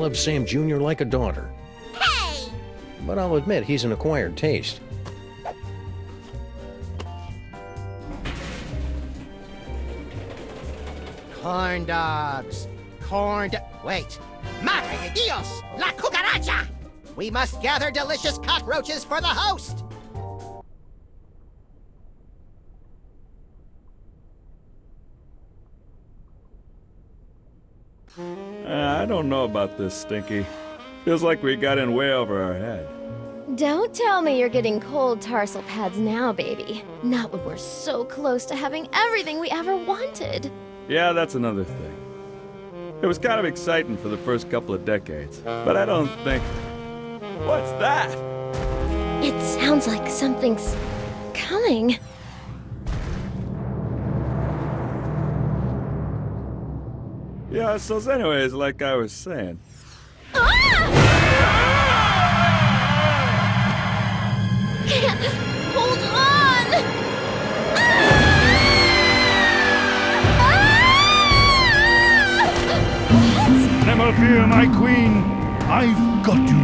love Sam Jr. like a daughter. Hey! But I'll admit he's an acquired taste. Corn dogs. Wait. Madre de Dios! La cucaracha! We must gather delicious cockroaches for the host! I don't know about this, Stinky. Feels like we got in way over our head. Don't tell me you're getting cold tarsal pads now, baby. Not when we're so close to having everything we ever wanted. Yeah, that's another thing. It was kind of exciting for the first couple of decades, but I don't think... What's that? It sounds like something's coming. Yeah, so anyways, like I was saying... Hold on! Never fear, my queen. I've got you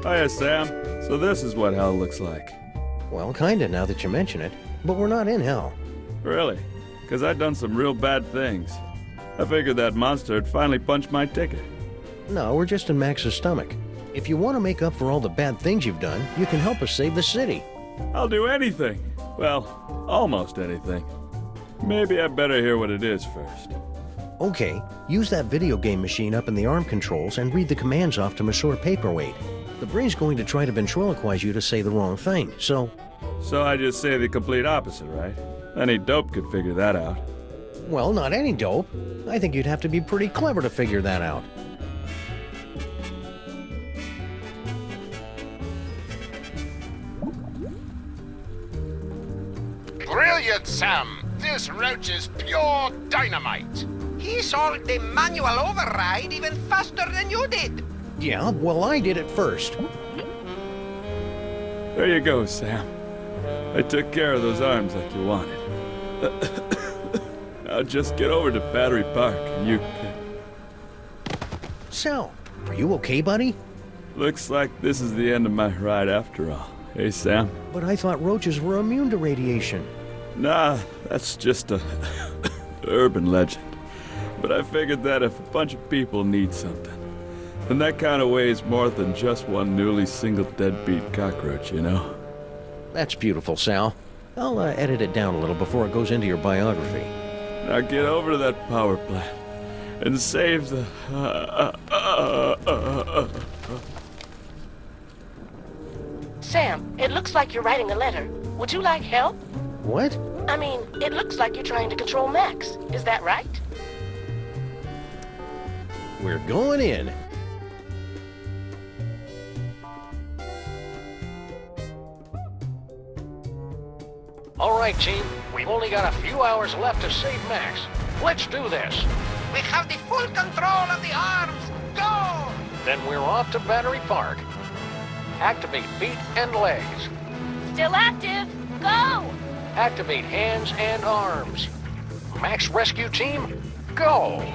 Hiya, Sam. So this is what hell looks like. Well, kinda now that you mention it. But we're not in hell. Really? Because I'd done some real bad things. I figured that monster had finally punched my ticket. No, we're just in Max's stomach. If you want to make up for all the bad things you've done, you can help us save the city. I'll do anything. Well, almost anything. Maybe I better hear what it is first. Okay, use that video game machine up in the arm controls and read the commands off to Monsieur Paperweight. The brain's going to try to ventriloquize you to say the wrong thing, so... So I just say the complete opposite, right? Any dope could figure that out. Well, not any dope. I think you'd have to be pretty clever to figure that out. Brilliant, Sam! This roach is pure dynamite! He solved the manual override even faster than you did! Yeah, well, I did it first. There you go, Sam. I took care of those arms like you wanted. Now just get over to Battery Park and you can... Sal, are you okay, buddy? Looks like this is the end of my ride after all. Hey, Sam? But I thought roaches were immune to radiation. Nah, that's just a urban legend. But I figured that if a bunch of people need something, then that kind of weighs more than just one newly single deadbeat cockroach, you know? That's beautiful, Sal. I'll edit it down a little before it goes into your biography. Now get over to that power plant and save the... Sam, it looks like you're writing a letter. Would you like help? What? I mean, it looks like you're trying to control Max. Is that right? We're going in. All right, team. We've only got a few hours left to save Max. Let's do this. We have the full control of the arms! Go! Then we're off to Battery Park. Activate feet and legs. Still active. Go! Activate hands and arms. Max Rescue Team, go!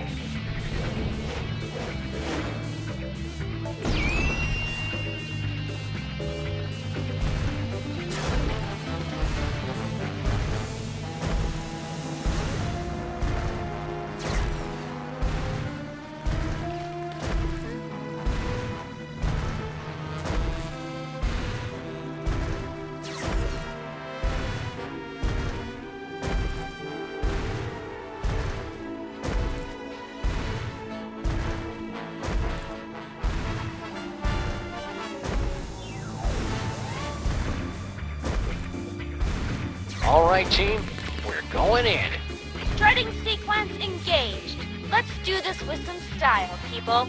All right, team, we're going in. Strutting sequence engaged. Let's do this with some style, people.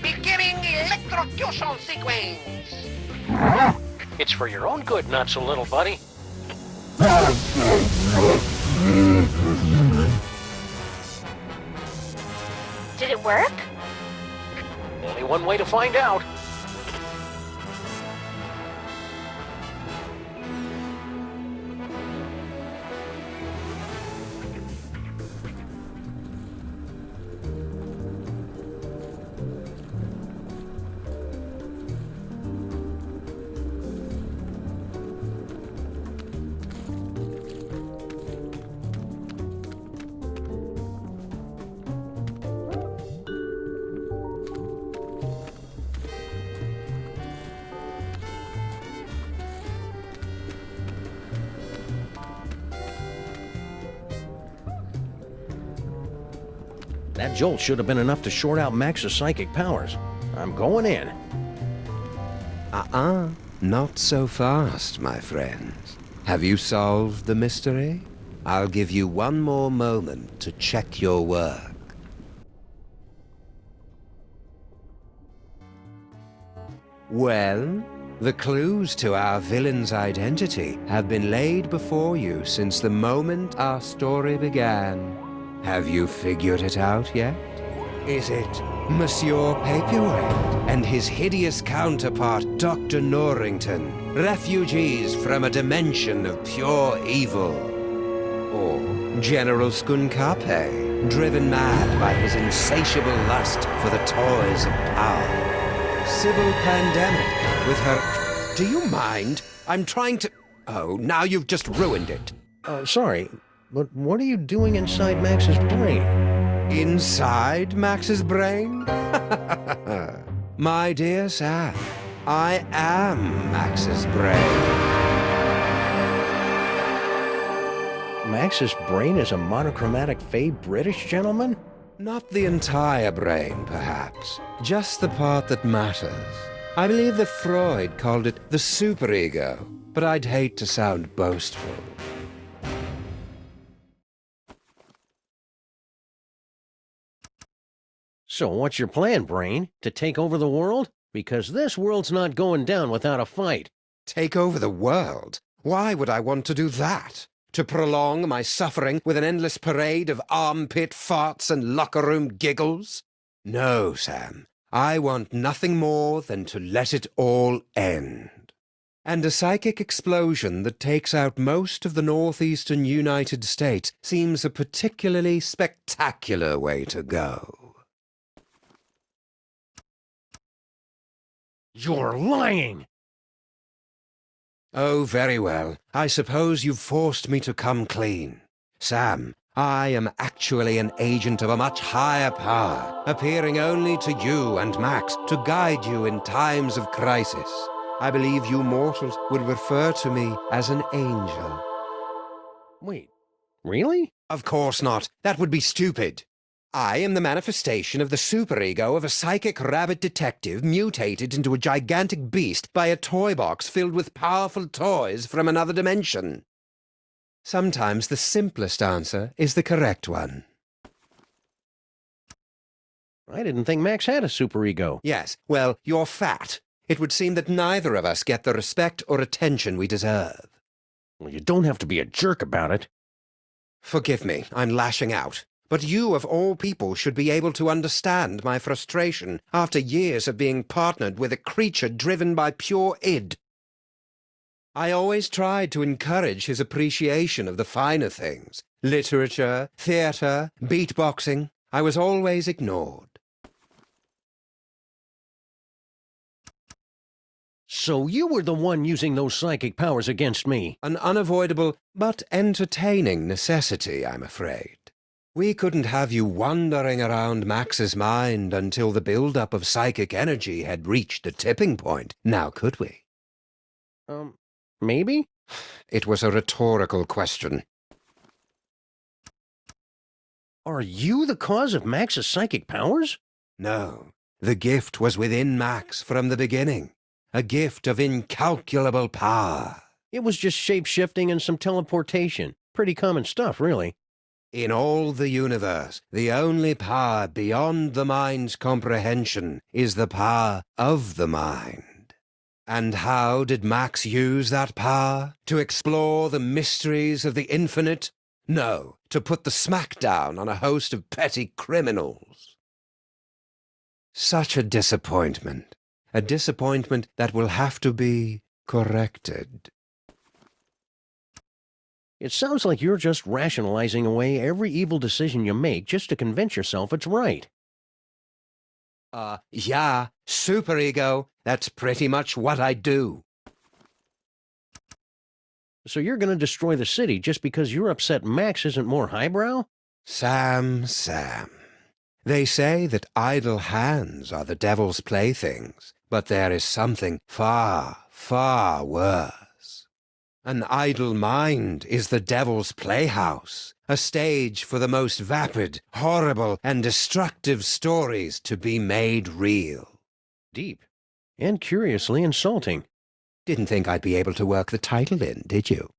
Beginning electrocution sequence! It's for your own good, not so little, buddy. Did it work? Only one way to find out. That jolt should have been enough to short out Max's psychic powers. I'm going in. Not so fast, my friends. Have you solved the mystery? I'll give you one more moment to check your work. Well, the clues to our villain's identity have been laid before you since the moment our story began. Have you figured it out yet? Is it Monsieur Paperweight and his hideous counterpart, Dr. Norrington, refugees from a dimension of pure evil? Or General Skunkape, driven mad by his insatiable lust for the toys of power? Sybil Pandemic with her... Do you mind? I'm trying to... Oh, now you've just ruined it. Sorry, but what are you doing inside Max's brain? Inside Max's brain? My dear Sam, I am Max's brain. Max's brain is a monochromatic fey British gentleman? Not the entire brain, perhaps. Just the part that matters. I believe that Freud called it the superego, but I'd hate to sound boastful. So what's your plan, Brain? To take over the world? Because this world's not going down without a fight. Take over the world? Why would I want to do that? To prolong my suffering with an endless parade of armpit farts and locker room giggles? No, Sam. I want nothing more than to let it all end. And a psychic explosion that takes out most of the northeastern United States seems a particularly spectacular way to go. You're lying! Oh, very well. I suppose you've forced me to come clean. Sam, I am actually an agent of a much higher power, appearing only to you and Max to guide you in times of crisis. I believe you mortals would refer to me as an angel. Wait, really? Of course not. That would be stupid. I am the manifestation of the superego of a psychic rabbit detective mutated into a gigantic beast by a toy box filled with powerful toys from another dimension. Sometimes the simplest answer is the correct one. I didn't think Max had a superego. Yes, well, you're fat. It would seem that neither of us get the respect or attention we deserve. Well, you don't have to be a jerk about it. Forgive me, I'm lashing out. But you, of all people, should be able to understand my frustration after years of being partnered with a creature driven by pure id. I always tried to encourage his appreciation of the finer things. Literature, theatre, beatboxing. I was always ignored. So you were the one using those psychic powers against me. An unavoidable but entertaining necessity, I'm afraid. We couldn't have you wandering around Max's mind until the buildup of psychic energy had reached a tipping point, now could we? Maybe? It was a rhetorical question. Are you the cause of Max's psychic powers? No, the gift was within Max from the beginning. A gift of incalculable power. It was just shape-shifting and some teleportation. Pretty common stuff, really. In all the universe, the only power beyond the mind's comprehension is the power of the mind. And how did Max use that power? To explore the mysteries of the infinite? No, to put the smackdown on a host of petty criminals. Such a disappointment. A disappointment that will have to be corrected. It sounds like you're just rationalizing away every evil decision you make just to convince yourself it's right. Yeah, superego. That's pretty much what I do. So you're going to destroy the city just because you're upset Max isn't more highbrow? Sam. They say that idle hands are the devil's playthings, but there is something far, far worse. An idle mind is the devil's playhouse, a stage for the most vapid, horrible, and destructive stories to be made real. Deep. And curiously insulting. Didn't think I'd be able to work the title in, did you?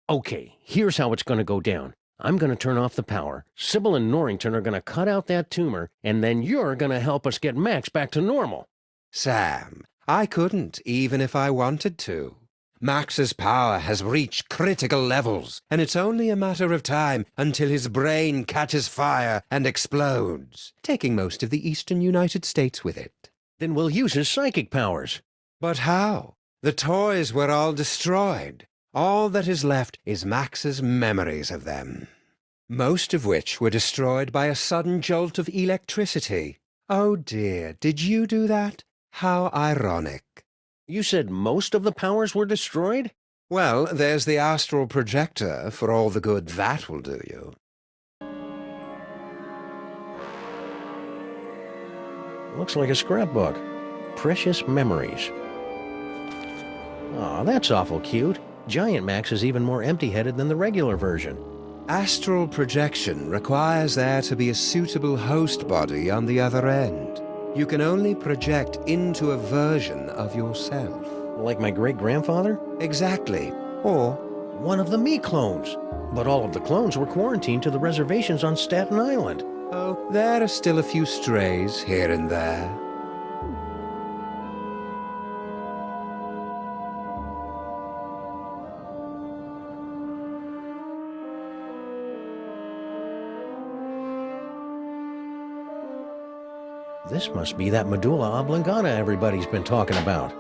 Okay, here's how it's going to go down. I'm going to turn off the power. Sybil and Norrington are going to cut out that tumor, and then you're going to help us get Max back to normal. Sam, I couldn't, even if I wanted to. Max's power has reached critical levels, and it's only a matter of time until his brain catches fire and explodes, taking most of the eastern United States with it. Then we'll use his psychic powers. But how? The toys were all destroyed. All that is left is Max's memories of them, most of which were destroyed by a sudden jolt of electricity. Oh dear, did you do that? How ironic. You said most of the powers were destroyed? Well, there's the astral projector, for all the good that will do you. Looks like a scrapbook. Precious memories. Aw, that's awful cute. Giant Max is even more empty-headed than the regular version. Astral projection requires there to be a suitable host body on the other end. You can only project into a version of yourself. Like my great-grandfather? Exactly. Or one of the me clones. But all of the clones were quarantined to the reservations on Staten Island. oh, there are still a few strays here and there. This must be that medulla oblongata everybody's been talking about.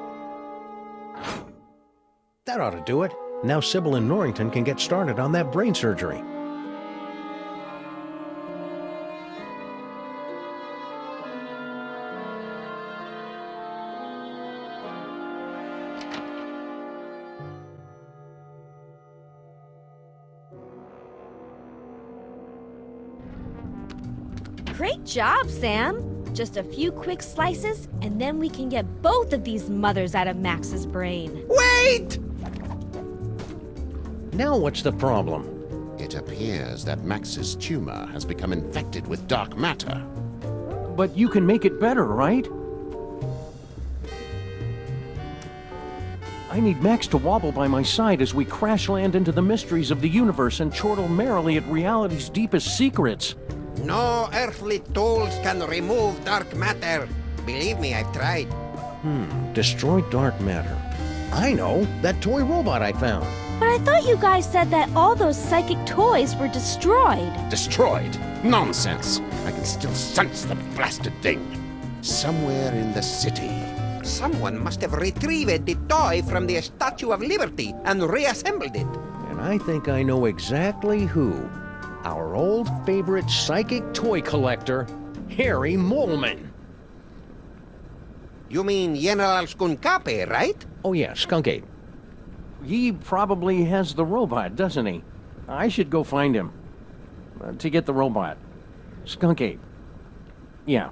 That ought to do it. Now Sybil and Norrington can get started on that brain surgery. Great job, Sam! Just a few quick slices, and then we can get both of these mothers out of Max's brain. Wait! Now what's the problem? It appears that Max's tumor has become infected with dark matter. But you can make it better, right? I need Max to wobble by my side as we crash land into the mysteries of the universe and chortle merrily at reality's deepest secrets. No earthly tools can remove dark matter. Believe me, I've tried. Destroy dark matter. I know, that toy robot I found. But I thought you guys said that all those psychic toys were destroyed. Destroyed? Nonsense! I can still sense the blasted thing. Somewhere in the city. Someone must have retrieved the toy from the Statue of Liberty and reassembled it. And I think I know exactly who. Our old favorite psychic toy collector, Harry Moleman. You mean General Skunkape, right? Oh yeah, Skunk Ape. He probably has the robot, doesn't he? I should go find him. To get the robot. Skunk Ape. Yeah.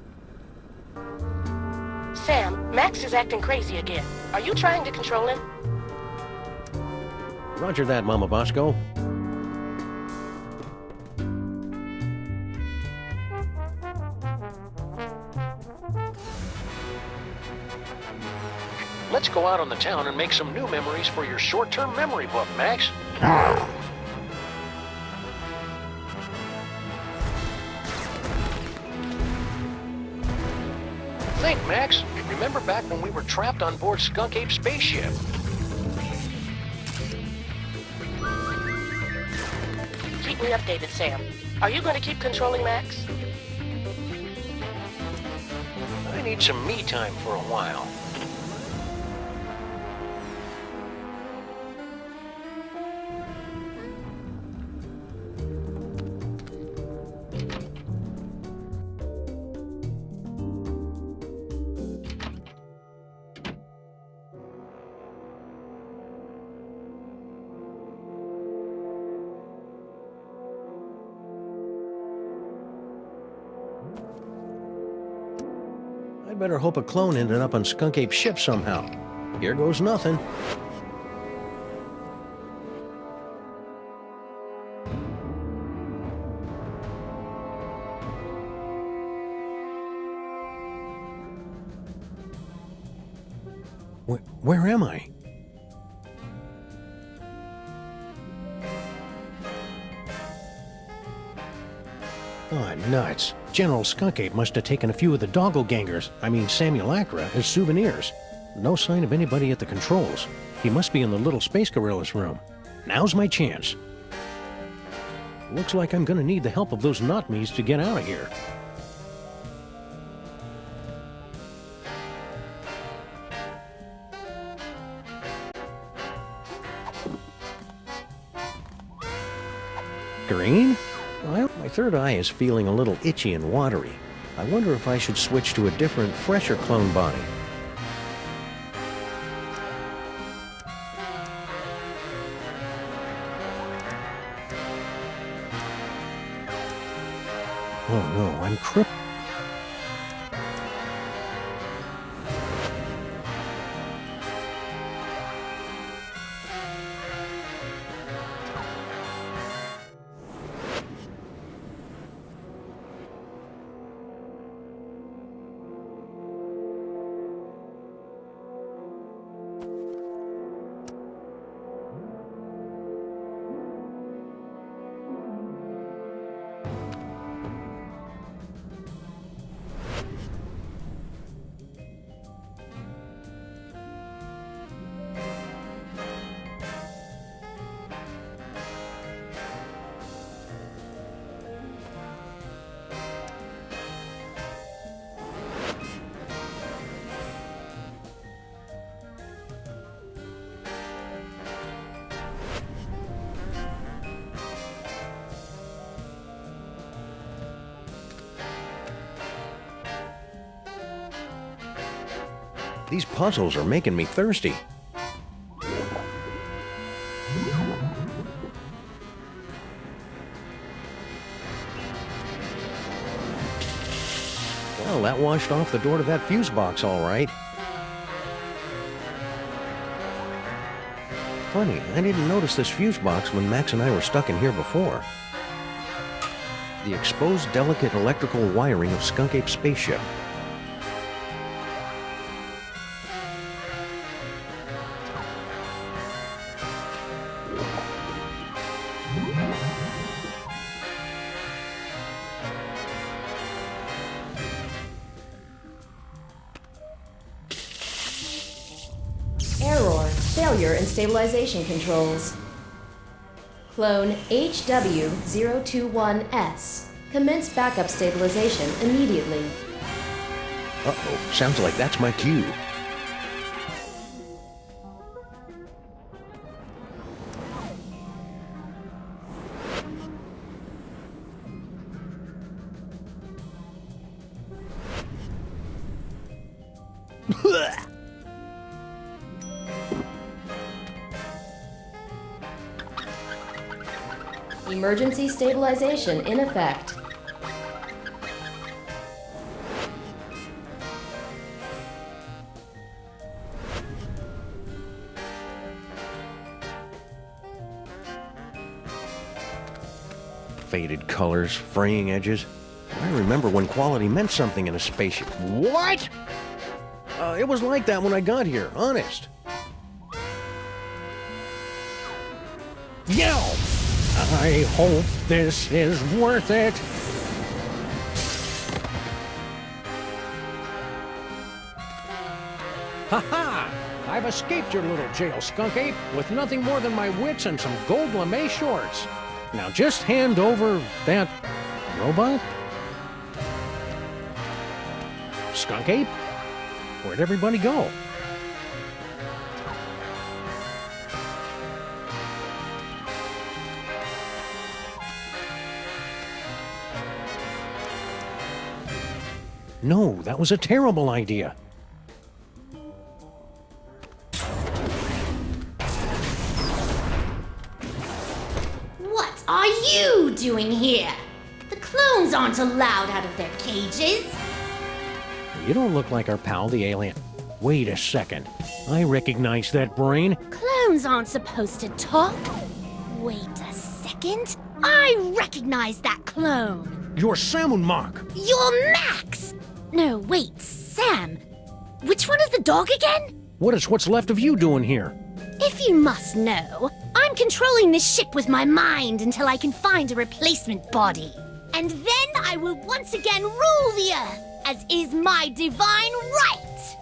Sam, Max is acting crazy again. Are you trying to control him? Roger that, Mama Bosco. Let's go out on the town and make some new memories for your short-term memory book, Max. Think, Max. Remember back when we were trapped on board Skunk Ape's spaceship? Keep me updated, Sam. Are you going to keep controlling Max? I need some me time for a while. I'd better hope a clone ended up on Skunk Ape's ship somehow. Here goes nothing. Where am I? Oh, nuts. General Skunk Ape must have taken a few of the simulacra, as souvenirs. No sign of anybody at the controls. He must be in the little space gorilla's room. Now's my chance. Looks like I'm gonna need the help of those not-me's to get out of here. Green? Well, my third eye is feeling a little itchy and watery. I wonder if I should switch to a different, fresher clone body. Oh no, I'm crippled. These puzzles are making me thirsty. Well, that washed off the door to that fuse box, all right. Funny, I didn't notice this fuse box when Max and I were stuck in here before. The exposed delicate electrical wiring of Skunk Ape's spaceship. Error. Failure in stabilization controls. Clone HW021S. Commence backup stabilization immediately. Uh-oh, sounds like that's my cue. Emergency stabilization in effect. Faded colors, fraying edges. I remember when quality meant something in a spaceship. What? It was like that when I got here, honest. Yo! I hope this is worth it. Ha-ha! I've escaped your little jail, skunk ape, with nothing more than my wits and some gold lame shorts. Now just hand over that robot? Skunk ape? Where'd everybody go? No, that was a terrible idea. What are you doing here? The clones aren't allowed out of their cages. You don't look like our pal, the alien. Wait a second. I recognize that brain. Clones aren't supposed to talk. Wait a second. I recognize that clone. You're Samunmak. You're Max! No, wait, Sam. Which one is the dog again? What is what's left of you doing here? If you must know, I'm controlling this ship with my mind until I can find a replacement body. And then I will once again rule the Earth, as is my divine right.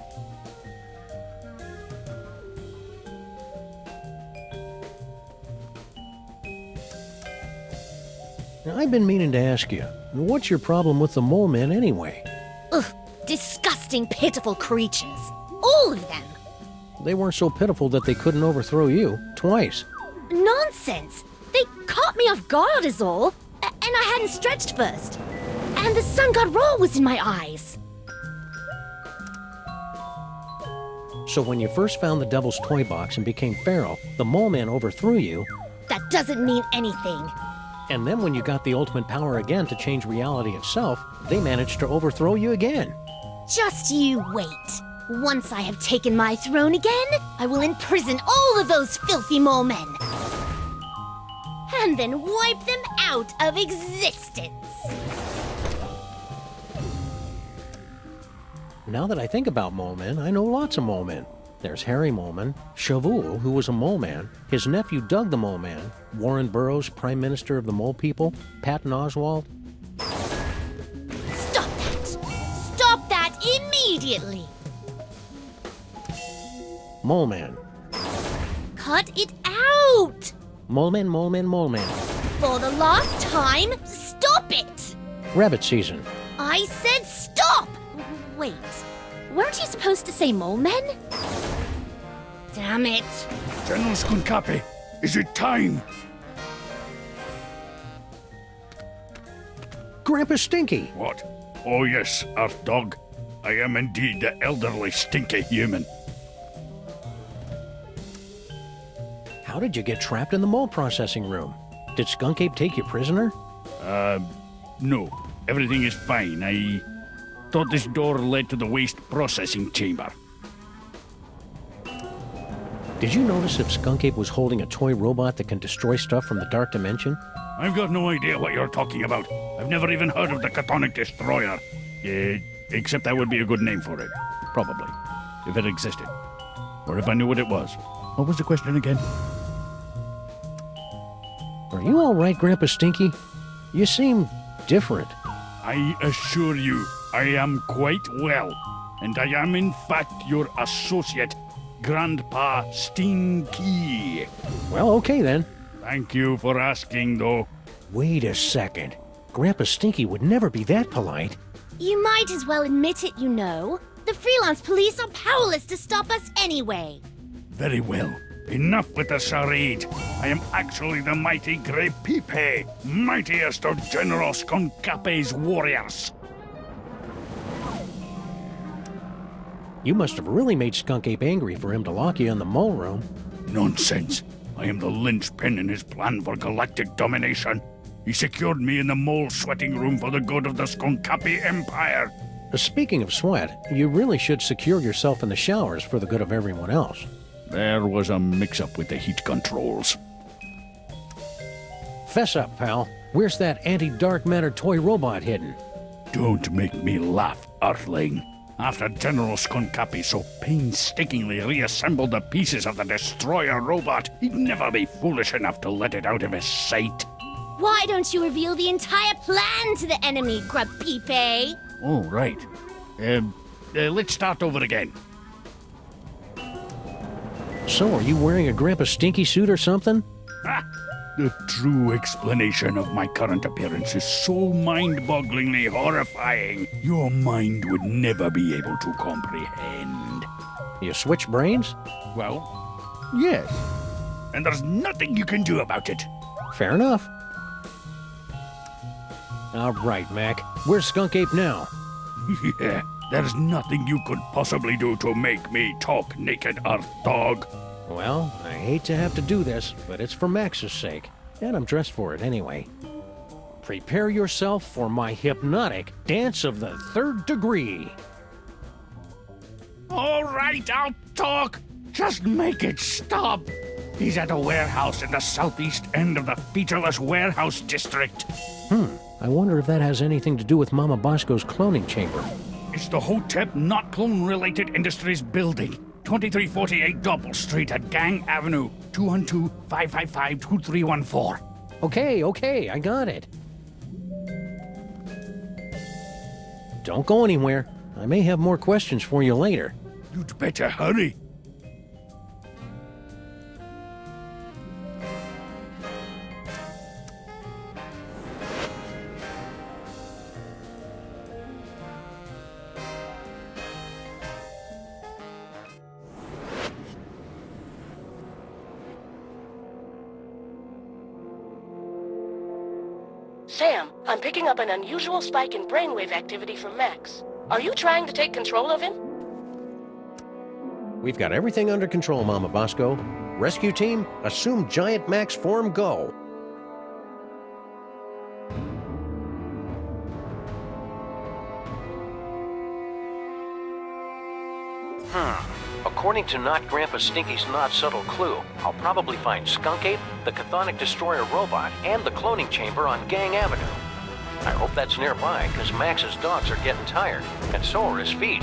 Now, I've been meaning to ask you, what's your problem with the mole men anyway? Ugh, disgusting, pitiful creatures. All of them. They weren't so pitiful that they couldn't overthrow you twice. Nonsense. They caught me off guard is all. And I hadn't stretched first. And the sun god roll was in my eyes. So when you first found the Devil's Toy Box and became feral, the mole man overthrew you. That doesn't mean anything. And then when you got the ultimate power again to change reality itself, they managed to overthrow you again. Just you wait. Once I have taken my throne again, I will imprison all of those filthy mole men. And then wipe them out of existence. Now that I think about mole men, I know lots of mole men. There's Harry Moleman, Shavul, who was a mole man, his nephew Doug the Mole Man, Warren Burroughs, Prime Minister of the Mole People, Patton Oswalt. Stop that! Stop that immediately! Mole Man. Cut it out! Mole Man, Mole Man, Mole Man. For the last time, stop it! Rabbit season. I said stop! Wait, weren't you supposed to say mole men? Damn it. General Skunkapi, is it time? Grandpa Stinky. What? Oh yes, Earth Dog. I am indeed the elderly stinky human. How did you get trapped in the mole processing room? Did Skunk Ape take you prisoner? No. Everything is fine. I thought this door led to the waste processing chamber. Did you notice if Skunk Ape was holding a toy robot that can destroy stuff from the Dark Dimension? I've got no idea what you're talking about. I've never even heard of the Catonic Destroyer. Except that would be a good name for it. Probably. If it existed. Or if I knew what it was. What was the question again? Are you all right, Grandpa Stinky? You seem different. I assure you, I am quite well. And I am in fact your associate, Grandpa Stinky. Well, okay then. Thank you for asking, though. Wait a second. Grandpa Stinky would never be that polite. You might as well admit it, you know. The freelance police are powerless to stop us anyway. Very well. Enough with the charade. I am actually the mighty Grey Pipe, mightiest of General Skunkape's warriors. You must have really made Skunk Ape angry for him to lock you in the mole room. Nonsense. I am the linchpin in his plan for galactic domination. He secured me in the mole sweating room for the good of the Skunkapi Empire. Speaking of sweat, you really should secure yourself in the showers for the good of everyone else. There was a mix-up with the heat controls. Fess up, pal. Where's that anti-dark matter toy robot hidden? Don't make me laugh, Earthling. After General Skunkapi so painstakingly reassembled the pieces of the destroyer robot, he'd never be foolish enough to let it out of his sight. Why don't you reveal the entire plan to the enemy, Grub Pipe? Oh, right. Let's start over again. So, are you wearing a Grandpa Stinky suit or something? Ah, the true explanation of my current appearance is so mind-bogglingly horrifying, your mind would never be able to comprehend. You switch brains? Well, yes. And there's nothing you can do about it. Fair enough. All right, Mac. Where's Skunk Ape now? Yeah, there's nothing you could possibly do to make me talk, naked Earth Dog. Well, I hate to have to do this, but it's for Max's sake. And I'm dressed for it anyway. Prepare yourself for my hypnotic dance of the 3rd degree. All right, I'll talk. Just make it stop. He's at a warehouse in the southeast end of the featureless warehouse district. I wonder if that has anything to do with Mama Bosco's cloning chamber. It's the Hotep Not Clone-Related Industries building. 2348 Doppel Street at Gang Avenue. 212-555-2314. Okay, I got it. Don't go anywhere. I may have more questions for you later. You'd better hurry. Sam, I'm picking up an unusual spike in brainwave activity from Max. Are you trying to take control of him? We've got everything under control, Mama Bosco. Rescue team, assume Giant Max form go. According to Not Grandpa Stinky's not subtle clue, I'll probably find Skunk Ape, the Chthonic Destroyer robot, and the cloning chamber on Gang Avenue. I hope that's nearby, because Max's dogs are getting tired, and so are his feet.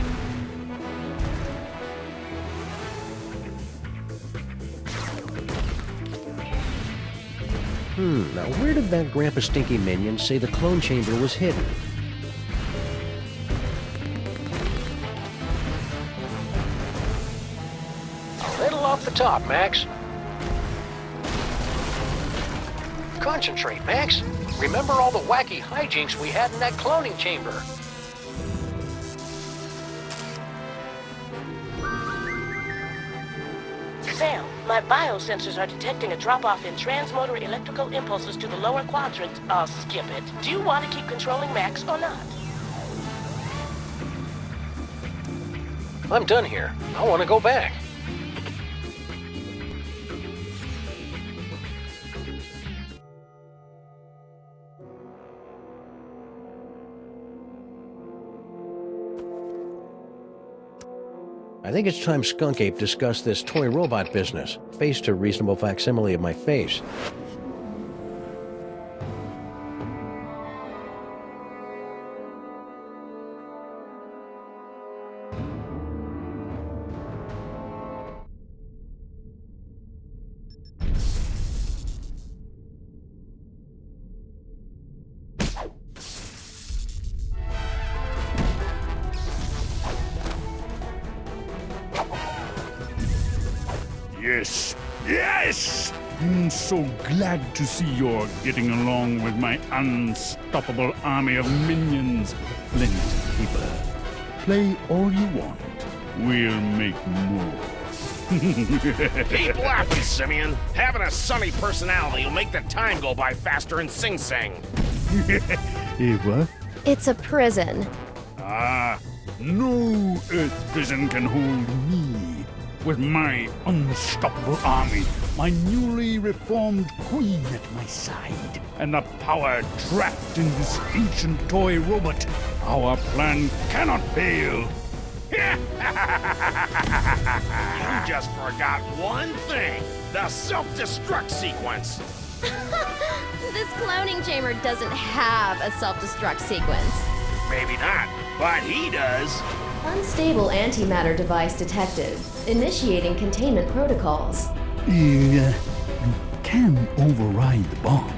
Now where did that Grandpa Stinky minion say the clone chamber was hidden? A little off the top, Max. Concentrate, Max. Remember all the wacky hijinks we had in that cloning chamber. Sam, my biosensors are detecting a drop-off in transmotor electrical impulses to the lower quadrant. I'll skip it. Do you want to keep controlling Max or not? I'm done here. I want to go back. I think it's time Skunk Ape discussed this toy robot business. Faced a reasonable facsimile of my face. Yes! I'm so glad to see you're getting along with my unstoppable army of minions. Flint Keeper. Play all you want. We'll make more. Keep laughing, Simeon. Having a sunny personality will make the time go by faster in Sing Sing. Eva? It's a prison. Ah, no Earth prison can hold me. With my unstoppable army, my newly reformed queen at my side, and the power trapped in this ancient toy robot, our plan cannot fail. You just forgot one thing. The self-destruct sequence. This cloning chamber doesn't have a self-destruct sequence. Maybe not, but he does. Unstable antimatter device detected. Initiating containment protocols. You can override the bomb.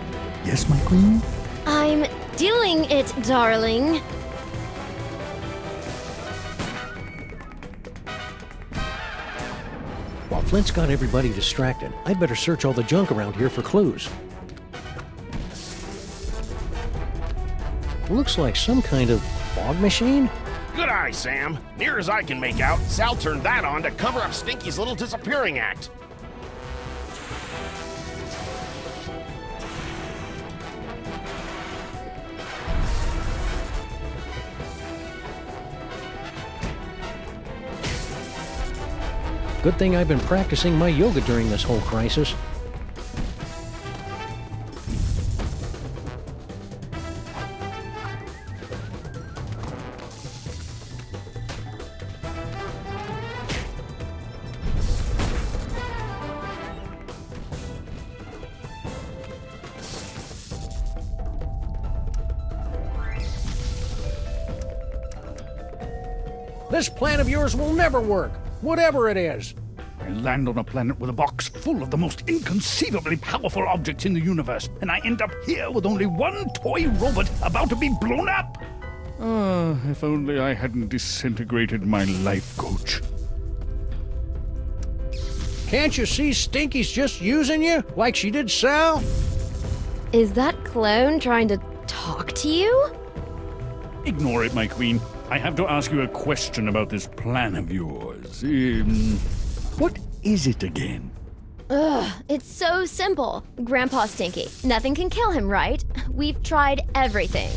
Yes, my queen? I'm doing it, darling. While Flint's got everybody distracted, I'd better search all the junk around here for clues. Looks like some kind of fog machine? Good eye, Sam. Near as I can make out, Sal turned that on to cover up Stinky's little disappearing act. Good thing I've been practicing my yoga during this whole crisis. This plan of yours will never work, whatever it is. I land on a planet with a box full of the most inconceivably powerful objects in the universe, and I end up here with only one toy robot about to be blown up. If only I hadn't disintegrated my life coach. Can't you see Stinky's just using you, like she did Sal? Is that clone trying to talk to you? Ignore it, my queen. I have to ask you a question about this plan of yours. What is it again? Ugh, it's so simple. Grandpa Stinky. Nothing can kill him, right? We've tried everything.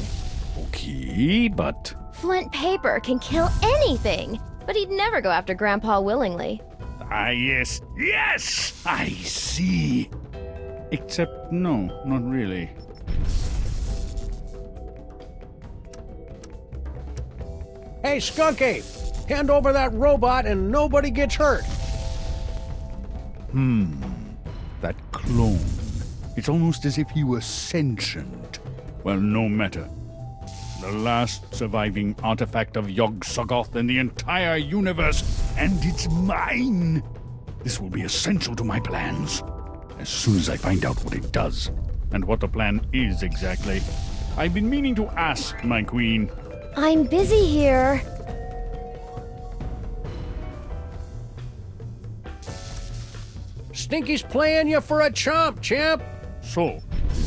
Okay, but... Flint paper can kill anything, but he'd never go after Grandpa willingly. Ah, yes. Yes! I see. Except, no, not really. Hey, Skunk Ape! Hand over that robot and nobody gets hurt. That clone. It's almost as if he were sentient. Well, no matter. The last surviving artifact of Yog-Sothoth in the entire universe, and it's mine! This will be essential to my plans. As soon as I find out what it does, and what the plan is exactly. I've been meaning to ask, my queen. I'm busy here. Stinky's playing you for a chump, champ. So,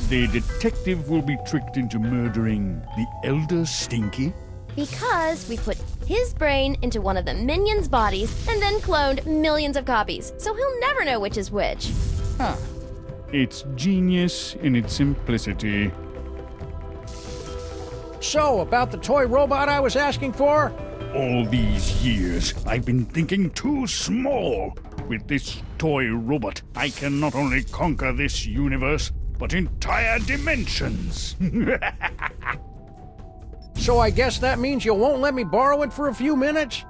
the detective will be tricked into murdering the Elder Stinky? Because we put his brain into one of the minions' bodies and then cloned millions of copies, so he'll never know which is which. Ah, it's genius in its simplicity. So, about the toy robot I was asking for? All these years, I've been thinking too small. With this toy robot, I can not only conquer this universe, but entire dimensions. So I guess that means you won't let me borrow it for a few minutes?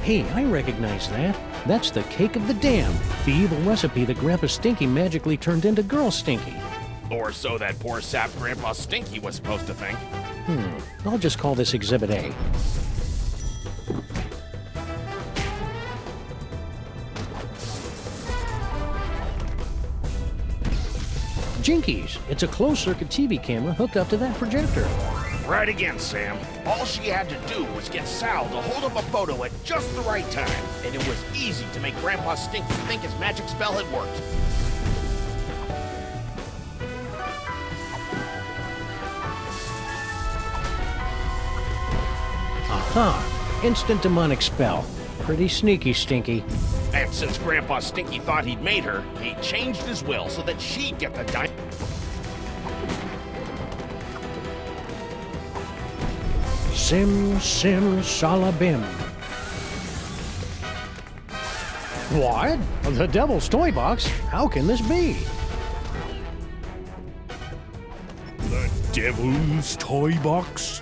Hey, I recognize that. That's the cake of the damned, the evil recipe that Grandpa Stinky magically turned into Girl Stinky. Or so that poor sap Grandpa Stinky was supposed to think. I'll just call this Exhibit A. Jinkies, it's a closed-circuit TV camera hooked up to that projector. Right again, Sam. All she had to do was get Sal to hold up a photo at just the right time, and it was easy to make Grandpa Stinky think his magic spell had worked. Aha! Instant demonic spell. Pretty sneaky, Stinky. And since Grandpa Stinky thought he'd made her, he changed his will so that she'd get the diamond. Sim, sim, salabim. What? The Devil's Toy Box? How can this be? The Devil's Toy Box?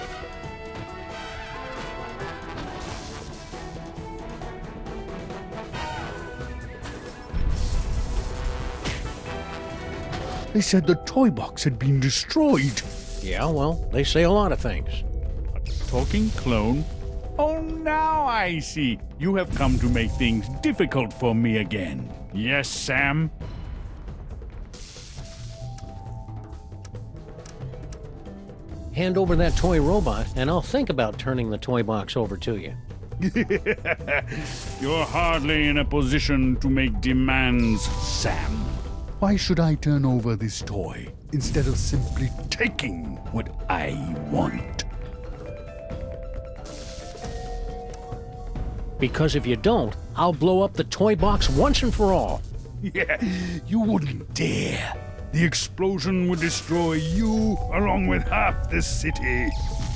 They said the toy box had been destroyed. Yeah, well, they say a lot of things. Talking clone, Oh, now I see. You have come to make things difficult for me again. Yes, Sam? Hand over that toy robot, and I'll think about turning the toy box over to you. You're hardly in a position to make demands, Sam. Why should I turn over this toy instead of simply taking what I want? Because if you don't, I'll blow up the toy box once and for all. Yeah, you wouldn't dare. The explosion would destroy you along with half the city.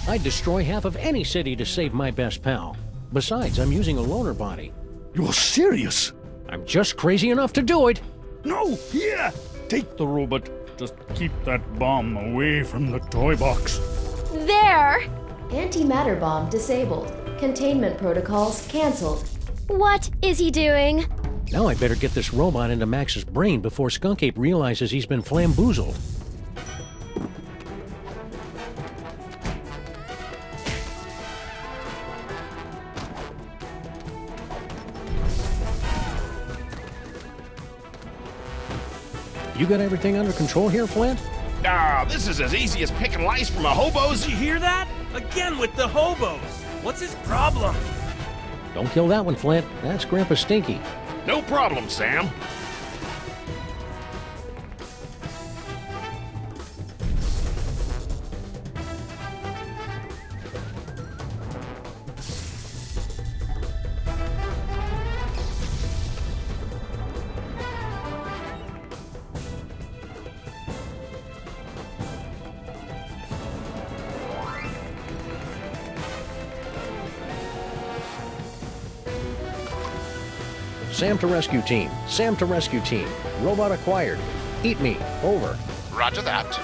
I'd destroy half of any city to save my best pal. Besides, I'm using a loaner body. You're serious? I'm just crazy enough to do it. No, here! Take the robot. Just keep that bomb away from the toy box. There! Antimatter bomb disabled. Containment protocols canceled. What is he doing? Now I better get this robot into Max's brain before Skunk Ape realizes he's been flamboozled. You got everything under control here, Flint? Ah, this is as easy as picking lice from a hobo's. Did you hear that? Again with the hobos. What's his problem? Don't kill that one, Flint. That's Grandpa Stinky. No problem, Sam. Sam to rescue team. Sam to rescue team. Robot acquired. Eat me. Over. Roger that.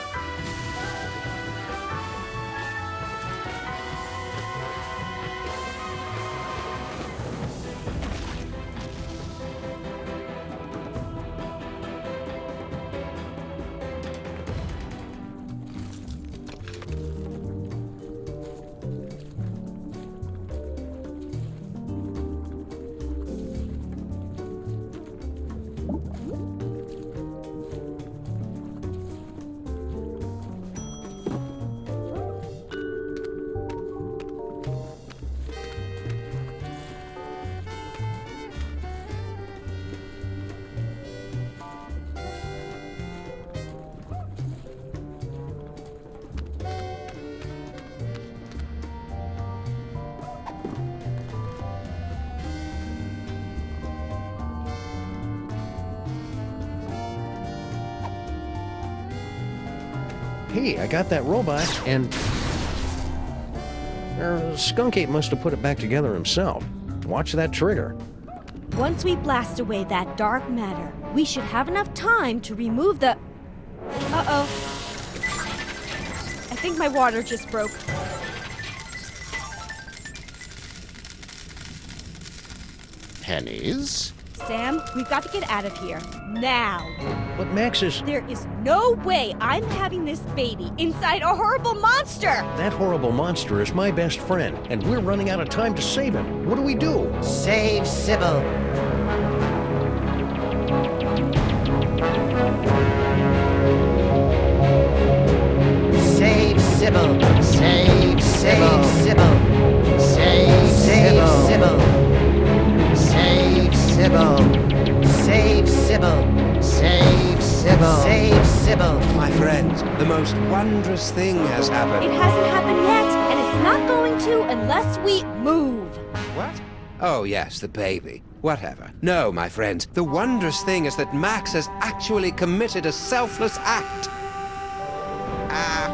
Hey, I got that robot, and... Skunk Ape must have put it back together himself. Watch that trigger. Once we blast away that dark matter, we should have enough time to remove the... Uh-oh. I think my water just broke. Pennies? Sam, we've got to get out of here. Now. But Max is... There is no way I'm having this baby inside a horrible monster! That horrible monster is my best friend, and we're running out of time to save him. What do we do? Save Sybil. Save Sybil. Save Sybil. Save Sybil. Save Sybil. Save Sybil. Save Sybil. Save Sybil. My friends, the most wondrous thing has happened. It hasn't happened yet, and it's not going to unless we move. What? Oh, yes, the baby. Whatever. No, my friends, the wondrous thing is that Max has actually committed a selfless act.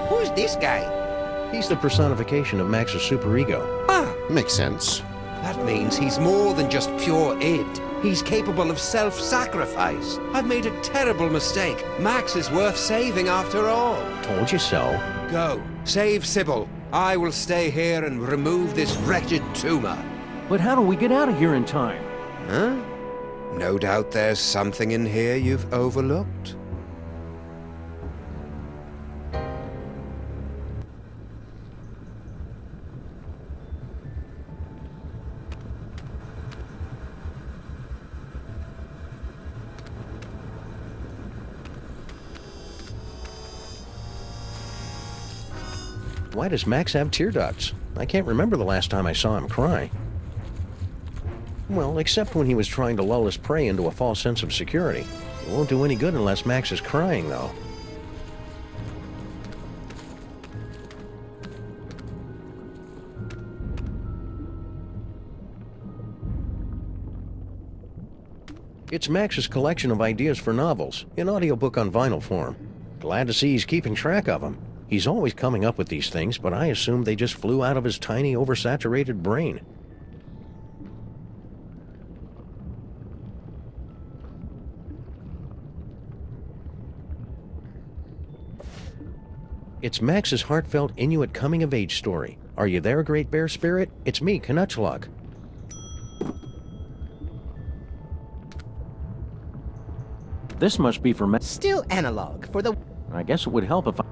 Who's this guy? He's the personification of Max's superego. Ah, Makes sense. that means he's more than just pure id. He's capable of self-sacrifice. I've made a terrible mistake. Max is worth saving after all. Told you so. Go. Save Sybil. I will stay here and remove this wretched tumor. But how do we get out of here in time? Huh? No doubt there's something in here you've overlooked. Why does Max have tear ducts? I can't remember the last time I saw him cry. Well, except when he was trying to lull his prey into a false sense of security. It won't do any good unless Max is crying, though. It's Max's collection of ideas for novels, in audiobook on vinyl form. Glad to see he's keeping track of them. He's always coming up with these things, but I assume they just flew out of his tiny, oversaturated brain. It's Max's heartfelt Inuit coming-of-age story. Are you there, Great Bear Spirit? It's me, Canuchlug. This must be for Max. Still analog for the... I guess it would help if I...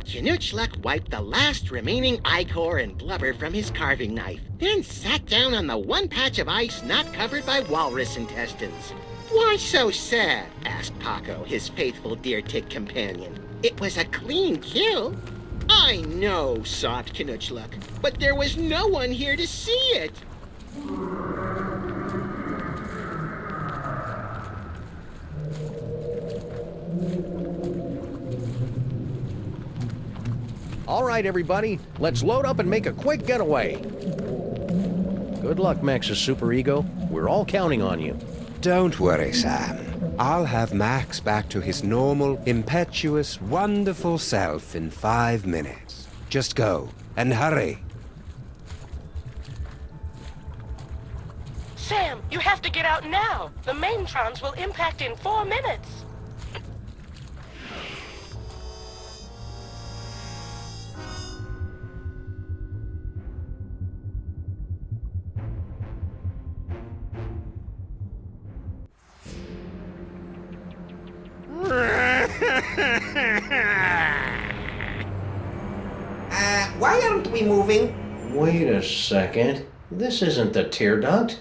Canuchlug wiped the last remaining ichor and blubber from his carving knife, then sat down on the one patch of ice not covered by walrus intestines. "Why so sad?" asked Paco, his faithful deer tick companion. "It was a clean kill." "I know," sobbed Canuchlug, "but there was no one here to see it." All right, everybody, let's load up and make a quick getaway. Good luck, Max's superego. We're all counting on you. Don't worry, Sam. I'll have Max back to his normal, impetuous, wonderful self in 5 minutes. Just go, and hurry. Sam, you have to get out now. The maintrons will impact in 4 minutes. Why aren't we moving? Wait a second. This isn't the tear duct.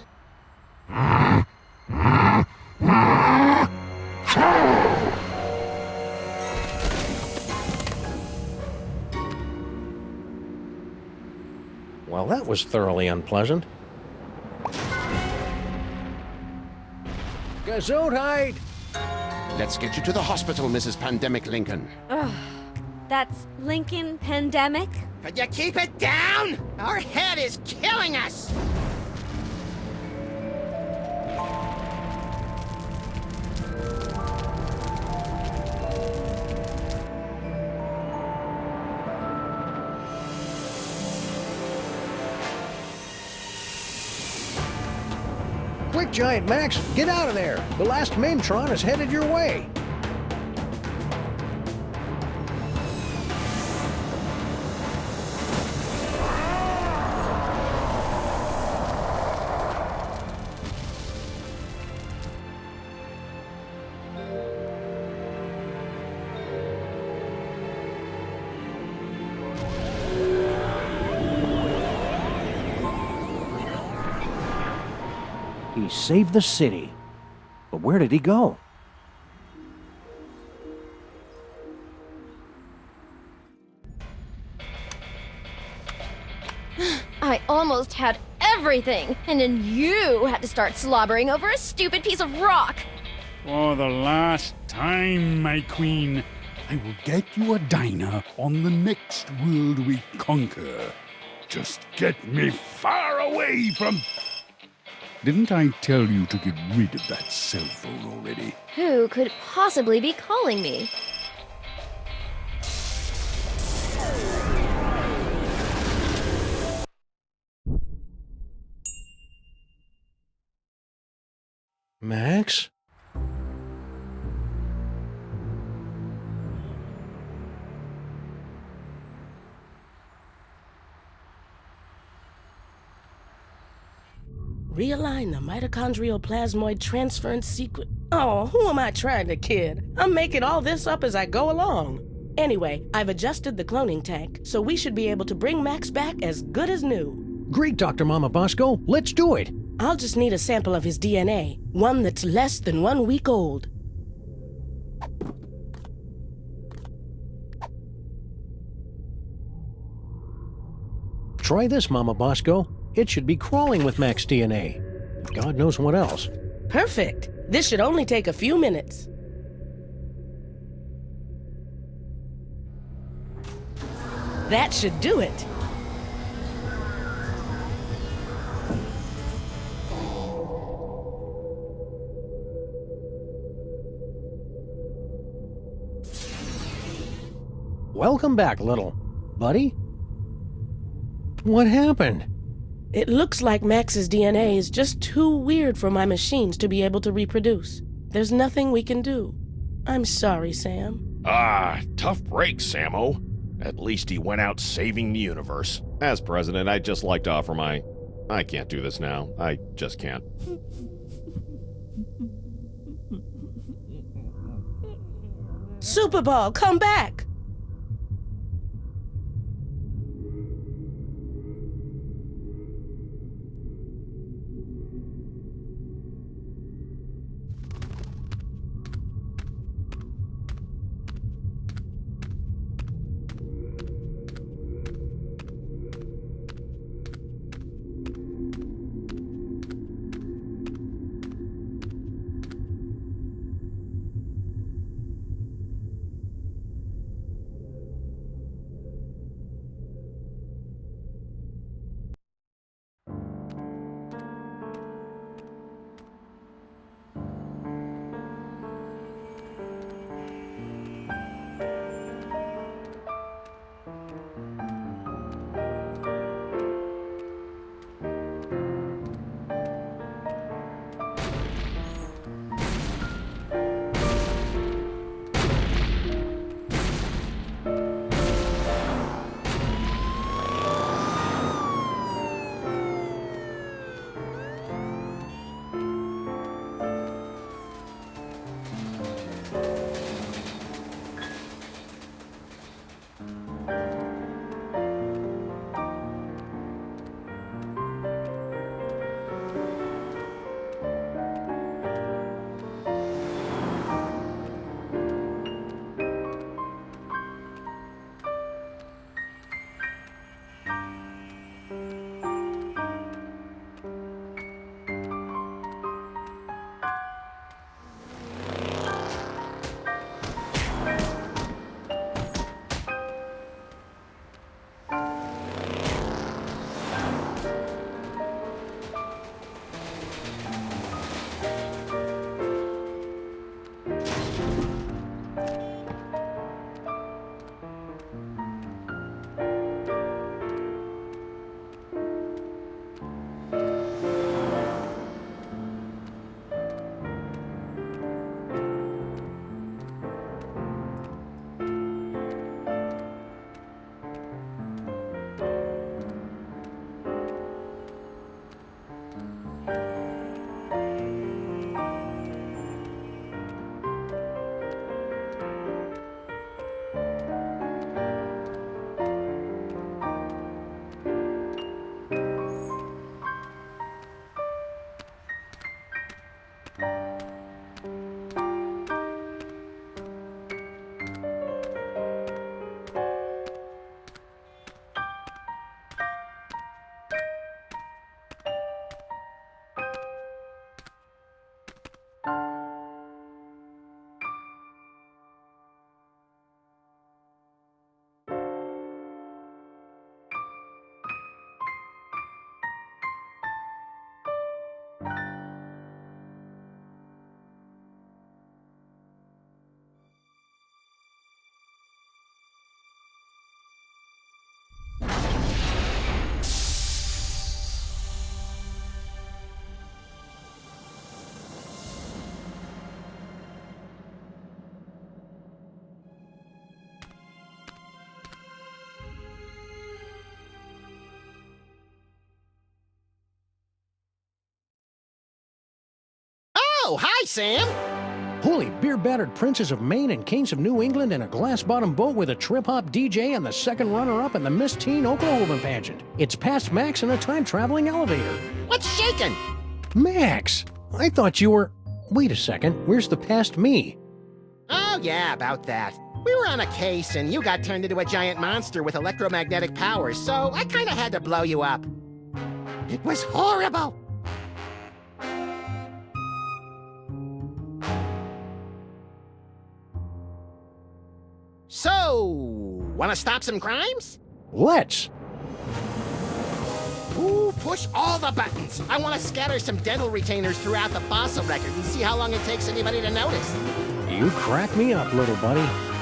Well, that was thoroughly unpleasant. Gesundheit! Let's get you to the hospital, Mrs. Pandemic Lincoln. Ugh. That's Lincoln Pandemic? Could you keep it down? Our head is killing us! Quick, Giant Max, get out of there! The last Maintron is headed your way! He saved the city. But where did he go? I almost had everything, and then you had to start slobbering over a stupid piece of rock. For the last time, my queen, I will get you a diner on the next world we conquer. Just get me far away from... Didn't I tell you to get rid of that cell phone already? Who could possibly be calling me? Max? Realign the mitochondrial plasmoid transference sequence. Oh, who am I trying to kid? I'm making all this up as I go along. Anyway, I've adjusted the cloning tank, so we should be able to bring Max back as good as new. Great, Dr. Mama Bosco. Let's do it. I'll just need a sample of his DNA, one that's less than 1 week old. Try this, Mama Bosco. It should be crawling with Mac's DNA. God knows what else. Perfect. This should only take a few minutes. That should do it. Welcome back, little buddy. What happened? It looks like Max's DNA is just too weird for my machines to be able to reproduce. There's nothing we can do. I'm sorry, Sam. Tough break, Sammo. At least he went out saving the universe. As president, I'd just like to offer my... I can't do this now. I just can't. Super Ball, come back! Oh, hi, Sam! Holy beer-battered princes of Maine and kings of New England in a glass-bottom boat with a trip-hop DJ and the second runner-up in the Miss Teen Oklahoma pageant. It's past Max in a time-traveling elevator. What's shaking? Max, I thought you were... Wait a second, where's the past me? Oh, yeah, about that. We were on a case, and you got turned into a giant monster with electromagnetic powers, so I kinda had to blow you up. It was horrible! So, wanna stop some crimes? Let's. Ooh, push all the buttons. I want to scatter some dental retainers throughout the fossil record and see how long it takes anybody to notice. You crack me up, little buddy.